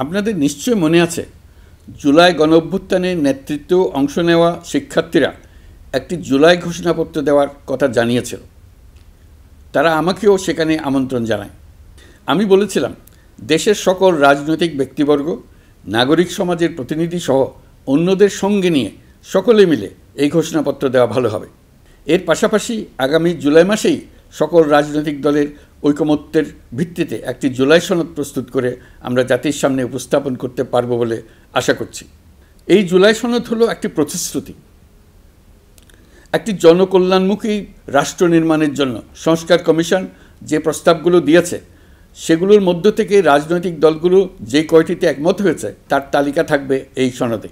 আপনাদের নিশ্চয় মনে আছে জুলাই গণঅভ্যুত্থানের নেতৃত্ব অংশ নেওয়া শিক্ষার্থীরা একটি জুলাই ঘোষণাপত্র দেওয়ার কথা জানিয়েছিল। তারা আমাকেও সেখানে আমন্ত্রণ জানায়। আমি বলেছিলাম দেশের সকল রাজনৈতিক ব্যক্তিবর্গ, নাগরিক সমাজের প্রতিনিধি সহ অন্যদের সঙ্গে নিয়ে সকলে মিলে এই ঘোষণাপত্র দেওয়া ভালো হবে। এর পাশাপাশি আগামী জুলাই মাসেই সকল রাজনৈতিক দলের ঐকমত্যের ভিত্তিতে একটি জুলাই সনদ প্রস্তুত করে আমরা জাতির সামনে উপস্থাপন করতে পারব বলে আশা করছি। এই জুলাই সনদ হলো একটি প্রতিশ্রুতি, একটি জনকল্যাণমুখী রাষ্ট্র নির্মাণের জন্য সংস্কার কমিশন যে প্রস্তাবগুলো দিয়েছে সেগুলোর মধ্য থেকে রাজনৈতিক দলগুলো যে কয়টিতে একমত হয়েছে তার তালিকা থাকবে এই সনদে।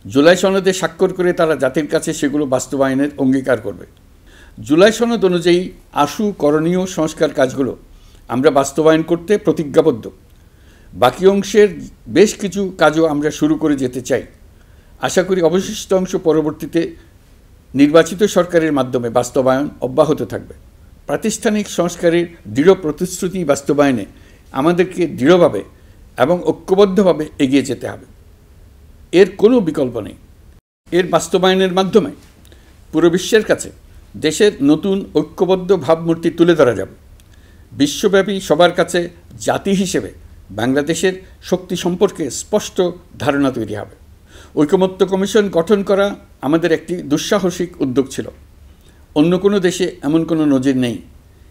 জুলাই সনদে স্বাক্ষর করে তারা জাতির কাছে সেগুলো বাস্তবায়নের অঙ্গীকার করবে। জুলাই সনদ অনুযায়ী আশু করণীয় সংস্কার কাজগুলো আমরা বাস্তবায়ন করতে প্রতিজ্ঞাবদ্ধ। বাকি অংশের বেশ কিছু কাজও আমরা শুরু করে যেতে চাই। আশা করি অবশিষ্ট অংশ পরবর্তীতে নির্বাচিত সরকারের মাধ্যমে বাস্তবায়ন অব্যাহত থাকবে। প্রাতিষ্ঠানিক সংস্কারের দৃঢ় প্রতিশ্রুতি বাস্তবায়নে আমাদেরকে দৃঢ়ভাবে এবং ঐক্যবদ্ধভাবে এগিয়ে যেতে হবে। এর কোনো বিকল্প নেই। এর বাস্তবায়নের মাধ্যমে পুরো বিশ্বের কাছে দেশের নতুন ঐক্যবদ্ধ ভাবমূর্তি তুলে ধরা যাবে। বিশ্বব্যাপী সবার কাছে জাতি হিসেবে বাংলাদেশের শক্তি সম্পর্কে স্পষ্ট ধারণা তৈরি হবে। ঐকমত্য কমিশন গঠন করা আমাদের একটি দুঃসাহসিক উদ্যোগ ছিল। অন্য কোনো দেশে এমন কোনো নজির নেই।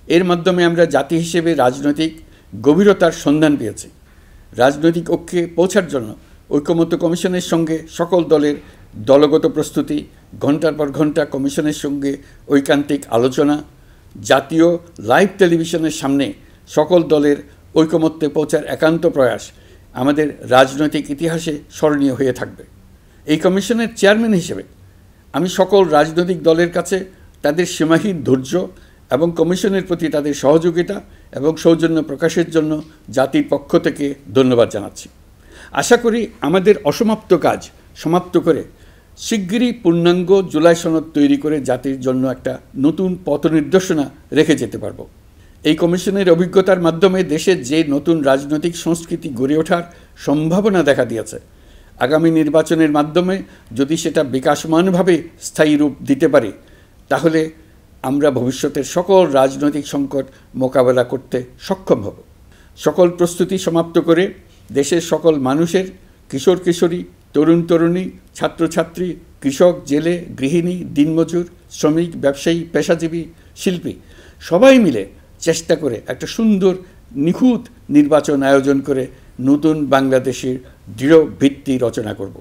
এর মাধ্যমে আমরা জাতি হিসেবে রাজনৈতিক গভীরতার সন্ধান পেয়েছি। রাজনৈতিক ঐক্যে পৌঁছার জন্য ঐকমত্য কমিশনের সঙ্গে সকল দলের দলগত প্রস্তুতি, ঘণ্টার পর ঘণ্টা কমিশনের সঙ্গে ঐকান্তিক আলোচনা, জাতীয় লাইভ টেলিভিশনের সামনে সকল দলের ঐকমত্যে পৌঁছার একান্ত প্রয়াস আমাদের রাজনৈতিক ইতিহাসে স্মরণীয় হয়ে থাকবে। এই কমিশনের চেয়ারম্যান হিসেবে আমি সকল রাজনৈতিক দলের কাছে তাদের সীমাহীন ধৈর্য এবং কমিশনের প্রতি তাদের সহযোগিতা এবং সৌজন্য প্রকাশের জন্য জাতির পক্ষ থেকে ধন্যবাদ জানাচ্ছি। আশা করি আমাদের অসমাপ্ত কাজ সমাপ্ত করে শিগগিরই পূর্ণাঙ্গ জুলাই সনদ তৈরি করে জাতির জন্য একটা নতুন পথ নির্দেশনা রেখে যেতে পারব। এই কমিশনের অভিজ্ঞতার মাধ্যমে দেশের যে নতুন রাজনৈতিক সংস্কৃতি গড়ে ওঠার সম্ভাবনা দেখা দিয়েছে, আগামী নির্বাচনের মাধ্যমে যদি সেটা বিকাশমানভাবে স্থায়ী রূপ দিতে পারে তাহলে আমরা ভবিষ্যতের সকল রাজনৈতিক সংকট মোকাবেলা করতে সক্ষম হব। সকল প্রস্তুতি সমাপ্ত করে দেশের সকল মানুষের, কিশোর কিশোরী, তরুণ তরুণী, ছাত্রছাত্রী, কৃষক, জেলে, গৃহিণী, দিনমজুর, শ্রমিক, ব্যবসায়ী, পেশাজীবী, শিল্পী সবাই মিলে চেষ্টা করে একটা সুন্দর নিখুঁত নির্বাচন আয়োজন করে নতুন বাংলাদেশের দৃঢ় ভিত্তি রচনা করব।